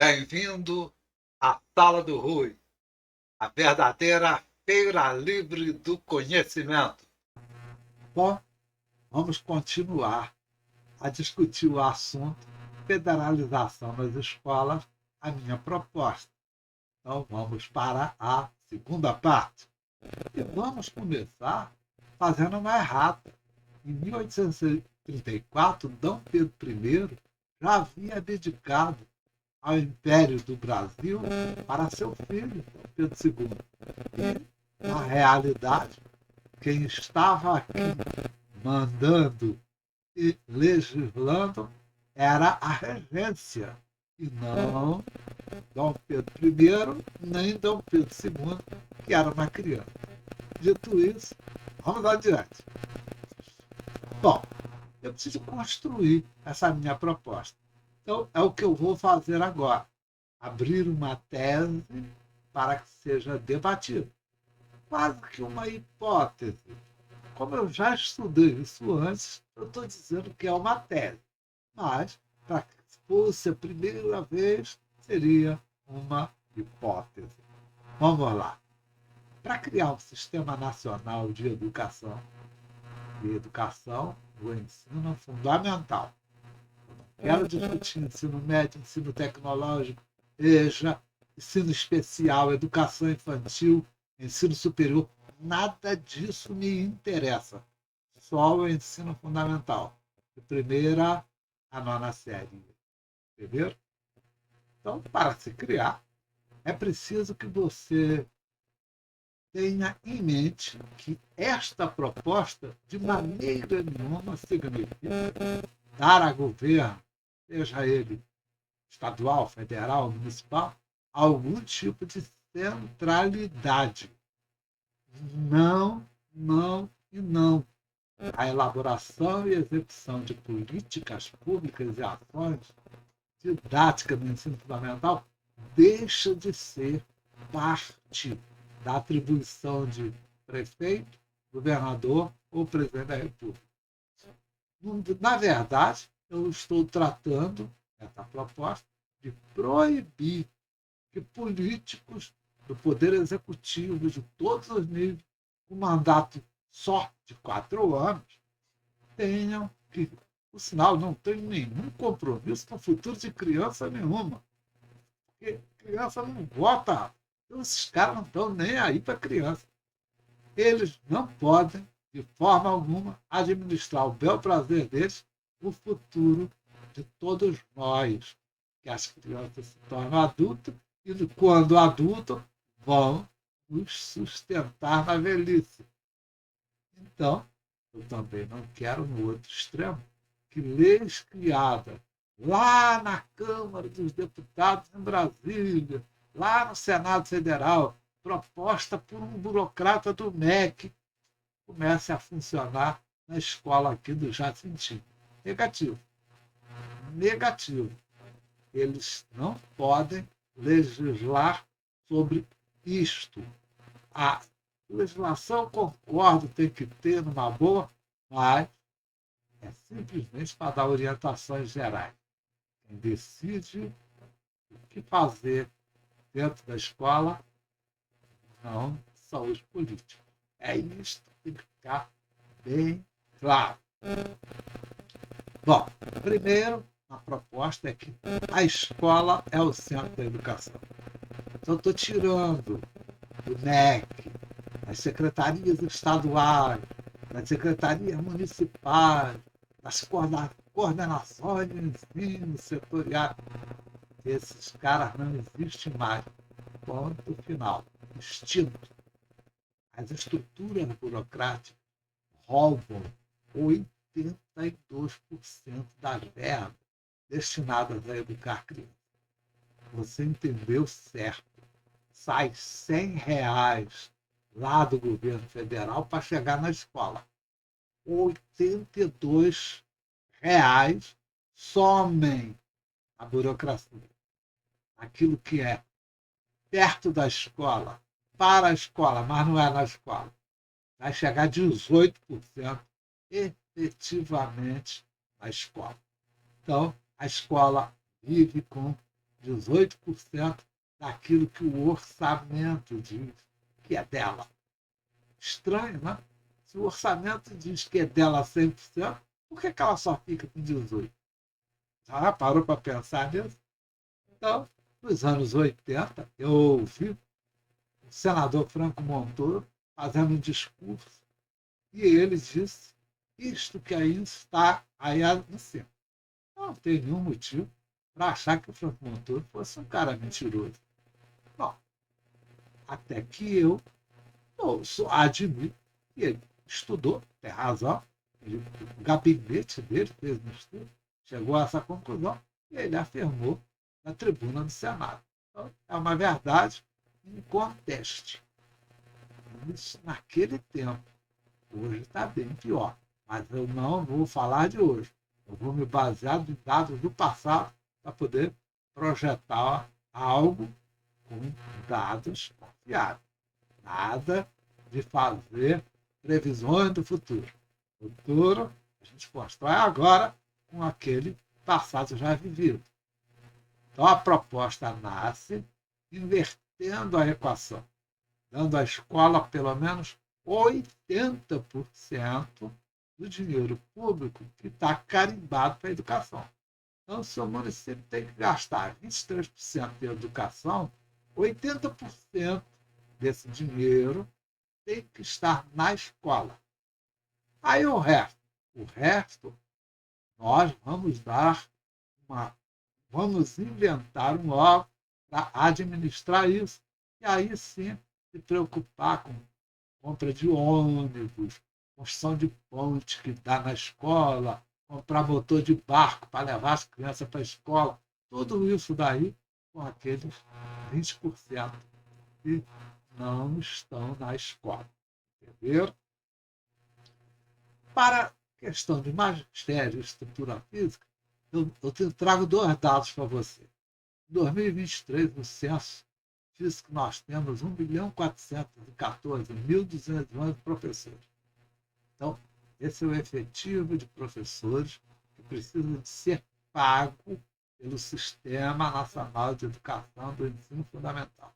Bem-vindo à Sala do Rui, a verdadeira feira livre do conhecimento. Bom, vamos continuar a discutir o assunto federalização nas escolas, a minha proposta. Então, vamos para a segunda parte. E vamos começar fazendo uma errata. Em 1834, Dom Pedro I já havia dedicado ao Império do Brasil para seu filho, Pedro II. E, na realidade, quem estava aqui mandando e legislando era a regência, e não Dom Pedro I, nem Dom Pedro II, que era uma criança. Dito isso, vamos adiante. Bom, eu preciso construir essa minha proposta. Então, é o que eu vou fazer agora. Abrir uma tese para que seja debatida. Quase que uma hipótese. Como eu já estudei isso antes, eu estou dizendo que é uma tese. Mas, para que fosse a primeira vez, seria uma hipótese. Vamos lá. Para criar um sistema nacional de educação, do ensino fundamental. Quero discutir ensino médio, ensino tecnológico, EJA, ensino especial, educação infantil, ensino superior. Nada disso me interessa. Só o ensino fundamental. De primeira a nona série. Entenderam? Então, para se criar, é preciso que você tenha em mente que esta proposta, de maneira nenhuma, significa dar a governo, seja ele estadual, federal, municipal, algum tipo de centralidade. Não, não e não. A elaboração e execução de políticas públicas e ações didáticas no ensino fundamental deixa de ser parte da atribuição de prefeito, governador ou presidente da República. Na verdade, eu estou tratando essa proposta de proibir que políticos do Poder Executivo de todos os níveis, com mandato só de 4 anos, tenham que, por sinal, não tem nenhum compromisso com o futuro de criança nenhuma. Porque criança não vota. Então, esses caras não estão nem aí para criança. Eles não podem, de forma alguma, administrar o bel prazer deles o futuro de todos nós. Que as crianças se tornam adultas e, quando adultos, vão nos sustentar na velhice. Então, eu também não quero, no outro extremo, que leis criadas lá na Câmara dos Deputados em Brasília, lá no Senado Federal, proposta por um burocrata do MEC, comece a funcionar na escola aqui do Jacintinho. Negativo. Negativo. Eles não podem legislar sobre isto. A legislação, concordo, tem que ter numa boa, mas é simplesmente para dar orientações gerais. Quem decide o que fazer dentro da escola não são os políticos. É isso que tem que ficar bem claro. Bom, primeiro, a proposta é que a escola é o centro da educação. Então, estou tirando do MEC, das secretarias estaduais, das secretarias municipais, das coordenações de ensino setorial. Esses caras não existem mais. Ponto final. Extinto. As estruturas burocráticas roubam 82% das verbas destinadas a educar crianças. Você entendeu certo. Sai R$ 100 lá do governo federal para chegar na escola. R$ 82 somem a burocracia. Aquilo que é perto da escola, para a escola, mas não é na escola. Vai chegar a 18% efetivamente na escola. Então, a escola vive com 18% daquilo que o orçamento diz que é dela. Estranho, né? Se o orçamento diz que é dela 100%, por que ela só fica com 18%? Já parou para pensar nisso? Então, nos anos 80, eu ouvi o senador Franco Montoro fazendo um discurso e ele disse isto que aí está aí no centro. Não tem nenhum motivo para achar que o Franco Montoro fosse um cara mentiroso. Bom, até que eu admito que ele estudou, tem razão, o gabinete dele fez um estudo, chegou a essa conclusão e ele afirmou na tribuna do Senado. Então, é uma verdade inconteste. Isso naquele tempo. Hoje está bem pior. Mas eu não vou falar de hoje. Eu vou me basear em dados do passado para poder projetar algo com dados confiáveis. Nada de fazer previsões do futuro. O futuro a gente constrói agora com aquele passado já vivido. Então a proposta nasce invertendo a equação, dando à escola pelo menos 80% do dinheiro público que está carimbado para a educação. Então, se o município tem que gastar 23% de educação, 80% desse dinheiro tem que estar na escola. Aí o resto nós vamos inventar um órgão para administrar isso. E aí sim se preocupar com compra de ônibus, construção de ponte que dá na escola, comprar motor de barco para levar as crianças para a escola. Tudo isso daí com aqueles 20% que não estão na escola. Entenderam? Para a questão de magistério e estrutura física, eu trago 2 dados para você. Em 2023, no censo, diz que nós temos 1.414.211 professores. Então, esse é o efetivo de professores que precisa de ser pago pelo Sistema Nacional de Educação do Ensino Fundamental.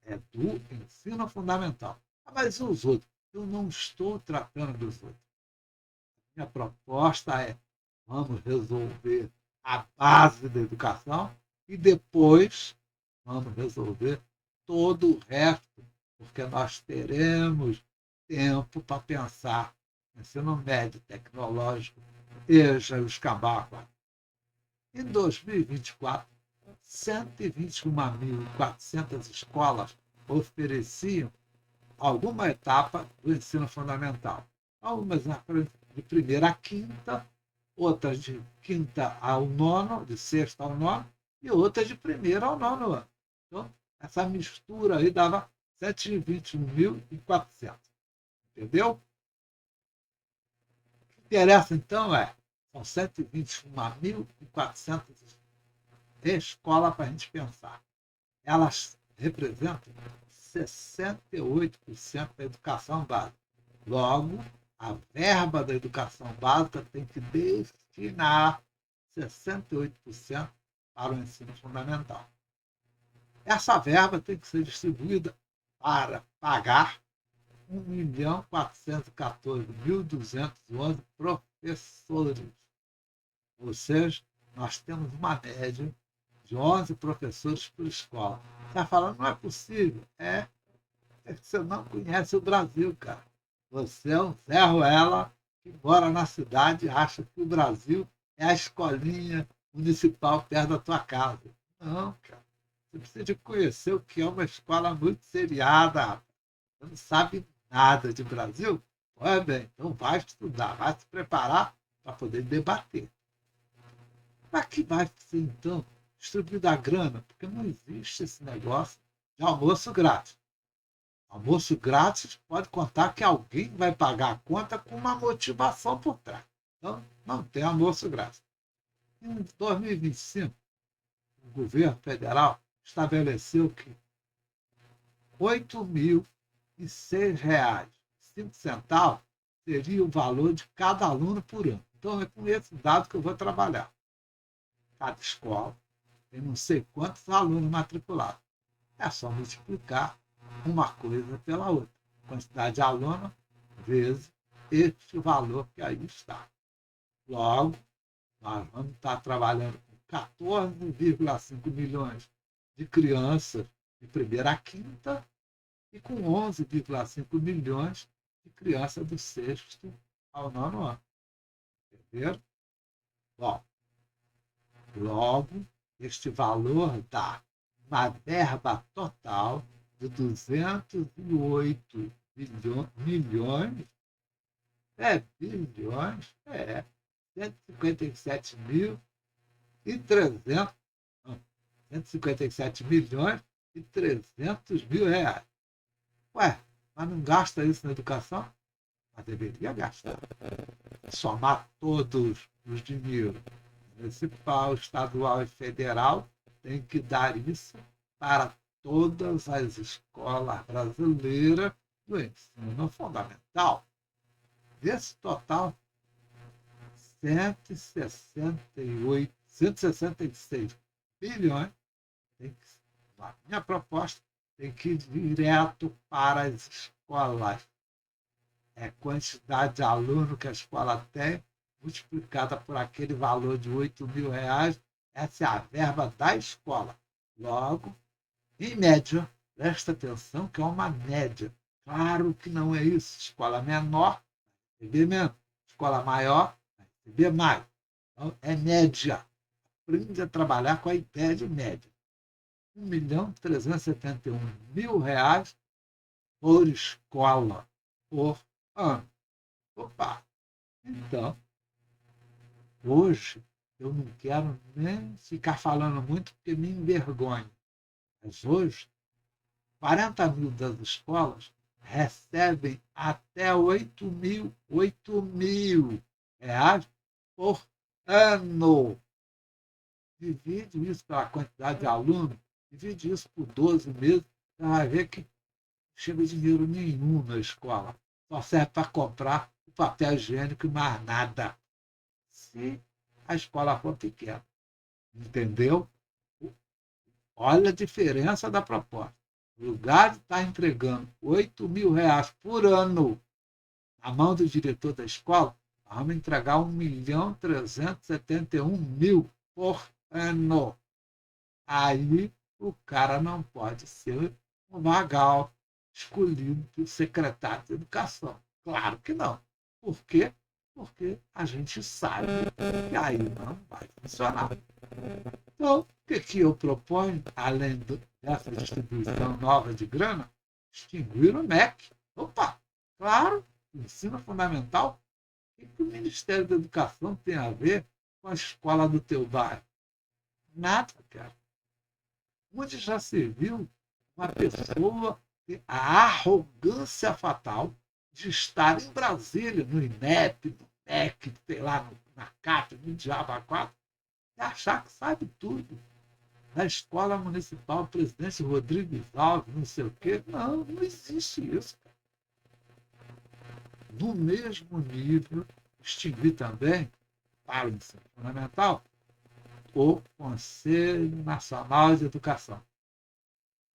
É do ensino fundamental. Mas os outros? Eu não estou tratando dos outros. Minha proposta é: vamos resolver a base da educação e depois vamos resolver todo o resto, porque nós teremos tempo para pensar ensino médio, tecnológico, EJA e os cabacos. Em 2024, 121.400 escolas ofereciam alguma etapa do ensino fundamental. Algumas de primeira a quinta, outras de quinta ao nono, de sexta ao nono, e outras de primeiro ao nono ano. Então, essa mistura aí dava 121.400. Entendeu? O que interessa, então, são 121.400 escolas para a gente pensar. Elas representam 68% da educação básica. Logo, a verba da educação básica tem que destinar 68% para o ensino fundamental. Essa verba tem que ser distribuída para pagar 1.414.211 professores. Ou seja, nós temos uma média de 11 professores por escola. Você está falando, não é possível. É que você não conhece o Brasil, cara. Você é um Zé Ruela que mora na cidade e acha que o Brasil é a escolinha municipal perto da tua casa. Não, cara. Você precisa de conhecer o que é uma escola muito seriada. Você não sabe nada de Brasil? Pois bem, então vai estudar, vai se preparar para poder debater. Para que vai ser, então, distribuída a grana? Porque não existe esse negócio de almoço grátis. Almoço grátis pode contar que alguém vai pagar a conta com uma motivação por trás. Então, não tem almoço grátis. Em 2025, o governo federal estabeleceu que R$ 8.006,05 seria o valor de cada aluno por ano. Então, é com esse dado que eu vou trabalhar. Cada escola tem não sei quantos alunos matriculados. É só multiplicar uma coisa pela outra. Quantidade de alunos vezes este valor que aí está. Logo, nós vamos estar trabalhando com 14,5 milhões de crianças de primeira a quinta e com 11,5 milhões de crianças do sexto ao nono ano. Entenderam? Bom, logo, este valor dá uma verba total de 208 milhões, bilhões, 157.300, 157 milhões e 300 mil reais. Ué, mas não gasta isso na educação? Mas deveria gastar. Somar todos os dinheiros, municipal, estadual e federal, tem que dar isso para todas as escolas brasileiras do ensino fundamental. Desse total, 166 bilhões, na minha proposta, tem que ir direto para as escolas. É a quantidade de aluno que a escola tem, multiplicada por aquele valor de 8 mil reais, essa é a verba da escola. Logo, em média, presta atenção que é uma média. Claro que não é isso. Escola menor, vai receber menos. Escola maior, vai receber mais. Então, é média. Aprende a trabalhar com a ideia de média. R$ 1.371.000 por escola, por ano. Opa! Então, hoje, eu não quero nem ficar falando muito porque me envergonho. Mas hoje, 40 mil das escolas recebem até 8.000 reais por ano. Divide isso pela quantidade de alunos, divide isso por 12 meses, você vai ver que não chega dinheiro nenhum na escola. Só serve para comprar o papel higiênico e mais nada. Se a escola for pequena. Entendeu? Olha a diferença da proposta. O lugar de estar entregando 8 mil reais por ano na mão do diretor da escola, vamos entregar 1.371.000 por ano. Aí o cara não pode ser um vagal escolhido pelo secretário de Educação. Claro que não. Por quê? Porque a gente sabe que aí não vai funcionar. Então, o que eu proponho, além dessa distribuição nova de grana? Extinguir o MEC. Opa, claro, ensino fundamental. O que o Ministério da Educação tem a ver com a escola do teu bairro? Nada, cara. Onde já se viu uma pessoa ter a arrogância fatal de estar em Brasília, no INEP, no MEC, sei lá, na CAP, no Diabo 4, e achar que sabe tudo. Da Escola Municipal Presidente Rodrigues Alves, não sei o quê. Não, não existe isso. Cara. No mesmo nível, extinguir também, para o ensino fundamental, o Conselho Nacional de Educação.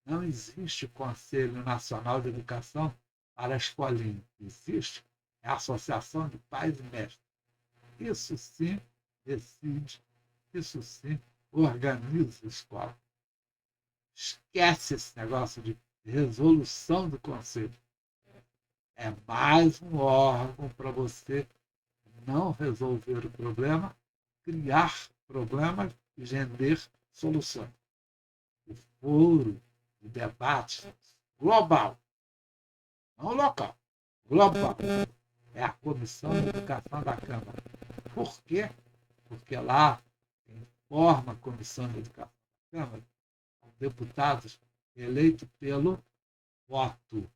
Não existe Conselho Nacional de Educação para a escolinha. Existe a Associação de Pais e Mestres. Isso sim decide, isso sim organiza a escola. Esquece esse negócio de resolução do conselho. É mais um órgão para você não resolver o problema, criar problemas e render soluções. O foro de debate global, não local, global, é a Comissão de Educação da Câmara. Por quê? Porque lá quem forma a Comissão de Educação da Câmara são deputados eleitos pelo voto.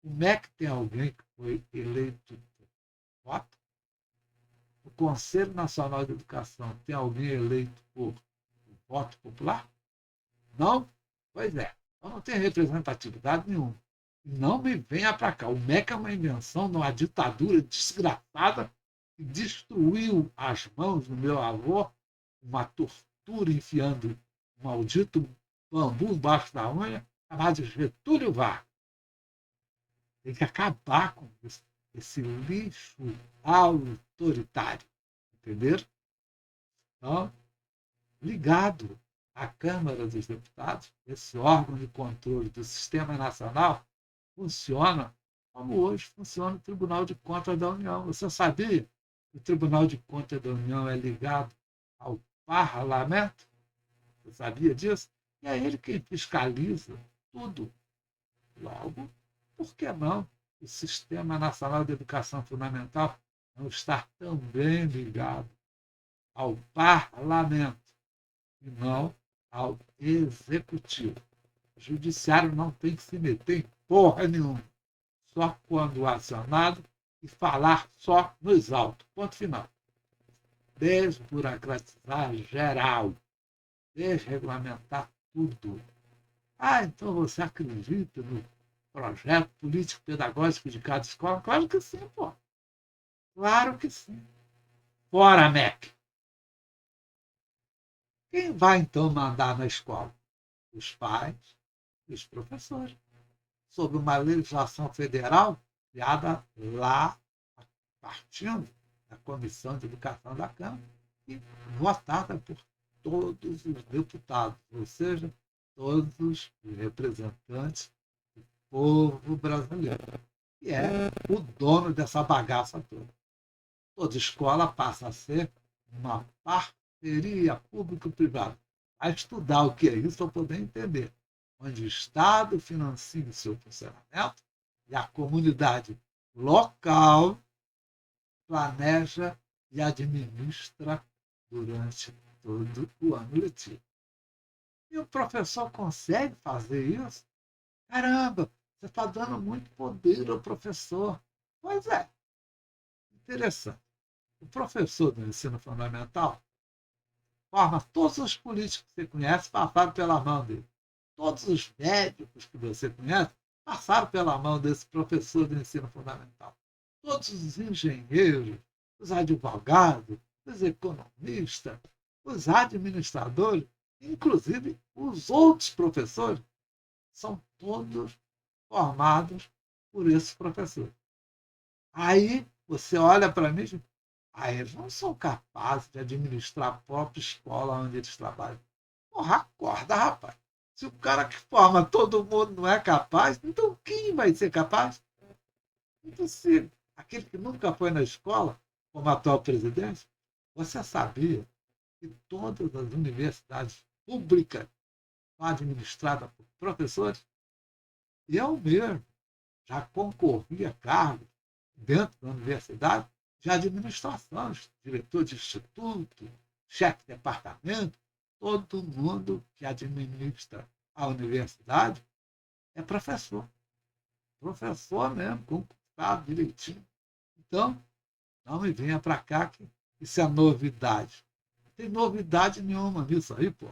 O MEC tem alguém que foi eleito por voto? O Conselho Nacional de Educação tem alguém eleito por voto popular? Não? Pois é. Então não tem representatividade nenhuma. Não me venha para cá. O MEC é uma invenção de uma ditadura desgraçada que destruiu as mãos do meu avô, uma tortura futuro enfiando um maldito bambu embaixo da unha, chamado Getúlio Vargas. Tem que acabar com isso, esse lixo autoritário. Entenderam? Então, ligado à Câmara dos Deputados, esse órgão de controle do Sistema Nacional funciona como hoje funciona o Tribunal de Contas da União. Você sabia que o Tribunal de Contas da União é ligado ao Parlamento? Você sabia disso? E é ele quem fiscaliza tudo. Logo, por que não o Sistema Nacional de Educação Fundamental não estar também ligado ao Parlamento e não ao Executivo? O Judiciário não tem que se meter em porra nenhuma, só quando acionado e falar só nos autos. Ponto final. Desburocratizar geral, desregulamentar tudo. Ah, então você acredita no projeto político-pedagógico de cada escola? Claro que sim, pô. Claro que sim. Fora, MEC. Quem vai, então, mandar na escola? Os pais e os professores. Sob uma legislação federal criada lá, partindo da Comissão de Educação da Câmara e votada por todos os deputados, ou seja, todos os representantes do povo brasileiro, que é o dono dessa bagaça toda. Toda escola passa a ser uma parceria público-privada. A estudar o que é isso para poder entender. Onde o Estado financia o seu funcionamento e a comunidade local planeja e administra durante todo o ano letivo. E o professor consegue fazer isso? Caramba, você está dando muito poder ao professor. Pois é, interessante. O professor do ensino fundamental forma todos os políticos que você conhece passaram pela mão dele. Todos os médicos que você conhece passaram pela mão desse professor do ensino fundamental. Todos os engenheiros, os advogados, os economistas, os administradores, inclusive os outros professores, são todos formados por esses professores. Aí você olha para mim e diz, eles não são capazes de administrar a própria escola onde eles trabalham. Porra, acorda, rapaz. Se o cara que forma todo mundo não é capaz, então quem vai ser capaz? Impossível. Aquele que nunca foi na escola, como atual presidente, você sabia que todas as universidades públicas são administradas por professores? Eu mesmo já concorri a cargos dentro da universidade de administração, diretor de instituto, chefe de departamento, todo mundo que administra a universidade é professor. Professor mesmo, concursado direitinho. Então, não me venha para cá que isso é novidade. Não tem novidade nenhuma nisso aí, pô.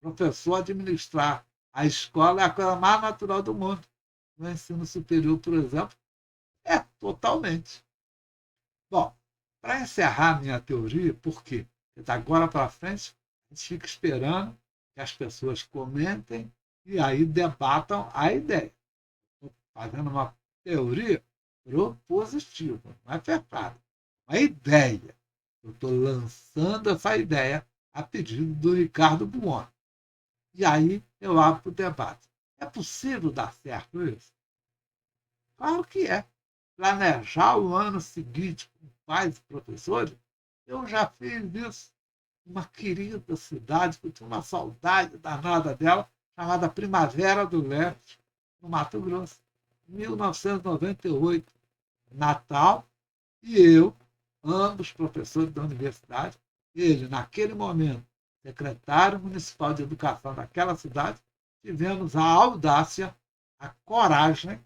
Professor administrar a escola é a coisa mais natural do mundo. No ensino superior, por exemplo, é totalmente. Bom, para encerrar minha teoria, por quê? Porque da agora para frente, a gente fica esperando que as pessoas comentem e aí debatam a ideia. Estou fazendo uma teoria propositiva, não é fechada. Uma ideia. Eu estou lançando essa ideia a pedido do Ricardo Buoni. E aí eu abro o debate. É possível dar certo isso? Claro que é. Planejar o ano seguinte com pais e professores, eu já fiz isso. Uma querida cidade, que eu tinha uma saudade danada dela, chamada Primavera do Leste, no Mato Grosso, em 1998. Natal, e eu, ambos professores da universidade, ele, naquele momento, secretário municipal de educação daquela cidade, tivemos a audácia, a coragem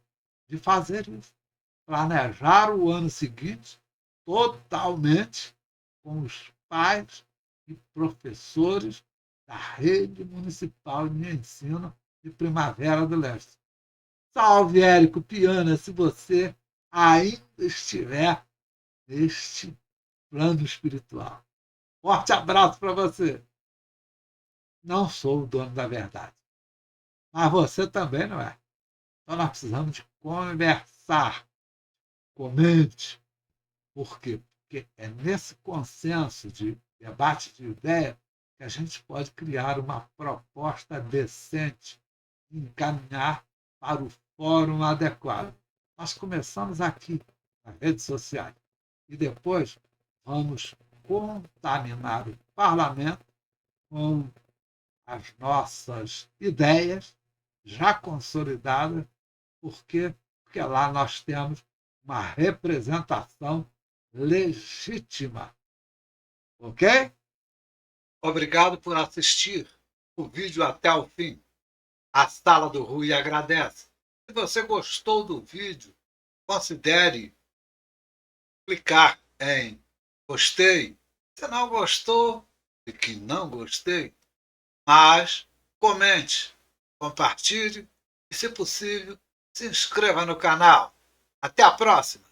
de fazer isso. Planejar o ano seguinte totalmente com os pais e professores da rede municipal de ensino de Primavera do Leste. Salve, Érico Piana, se você ainda estiver neste plano espiritual. Forte abraço para você. não sou o dono da verdade. Mas você também não é. Então nós precisamos de conversar. Comente. Por quê? Porque é nesse consenso de debate de ideia que a gente pode criar uma proposta decente e encaminhar para o fórum adequado. Nós começamos aqui, nas redes sociais, e depois vamos contaminar o parlamento com as nossas ideias já consolidadas, porque lá nós temos uma representação legítima. Ok? Obrigado por assistir o vídeo até o fim. A Sala do Rui agradece. Se você gostou do vídeo, considere clicar em gostei. Se não gostou, clique em não gostei. Mas comente, compartilhe e, se possível, se inscreva no canal. Até a próxima!